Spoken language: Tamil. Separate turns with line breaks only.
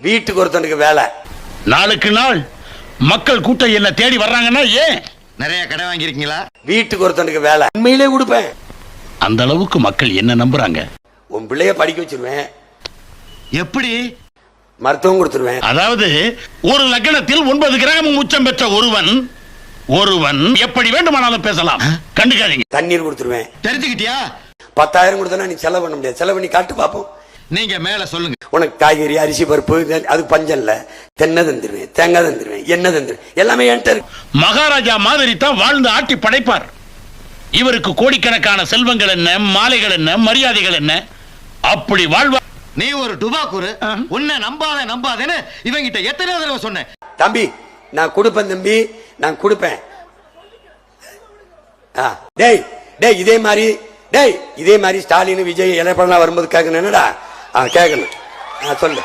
வீட்டுக்கு ஒருத்தனுக்கு வேலை.
நாளுக்கு நாள் மக்கள் கூட்டம் என்ன தேடி வர்றாங்கன்னா ஏன்?
நிறைய கடை வாங்கிருக்கீங்களா?
வீட்டுக்கு ஒருத்தனுக்கு வேலை உண்மையிலே கொடுப்பேன்.
அந்த அளவுக்கு மக்கள் என்ன நம்புறாங்க?
உன் பிள்ளைய படிக்க வச்சிருவேன்.
எப்படி?
மருத்துவம் கொடுத்துருவேன்.
அதாவது ஒரு லக்னத்தில் 9 கிராம் உச்சம் பெற்ற ஒருவன் எப்படி வேண்டுமானாலும் பேசலாம். கண்டுக்காதீங்க.
தண்ணீர் கொடுத்துருவேன்.
தெரிஞ்சுக்கிட்டியா?
10,000 கொடுத்தா நீ செலவு பண்ண முடியாது. செலவு பண்ணி காட்டு பாப்போம்.
நீங்க மேல சொல்லுங்க.
உனக்கு காய்கறி அரிசி பருப்பு அது பஞ்சம் இல்ல. தென்னை தந்துருவேன், தேங்காய் தந்துருவேன், எண்ணெய் தந்துருவேன், எல்லாமே என்கிட்ட இருக்கு.
மகாராஜா மாதிரி தான் வாழ்ந்து ஆட்டி படைப்பார். இவருக்கு கோடிக்கணக்கான செல்வங்கள் என்ன, மாலைகள் என்ன, மரியாதைகள் என்ன, அப்படி வாழ்வார்.
நீ ஒரு டுபாக்கூரு. உன்னை நம்பாதேன்னு இவங்கிட்ட எத்தனை தடவை சொன்னேன்.
தம்பி நான் கொடுப்பேன். தம்பி நான் கொடுப்பேன். டேய் இதே மாதிரி ஸ்டாலின் விஜய் எலப்படலாம் வரும்போது கேட்கணும். என்னடா கேட்கணும் சொல்லு.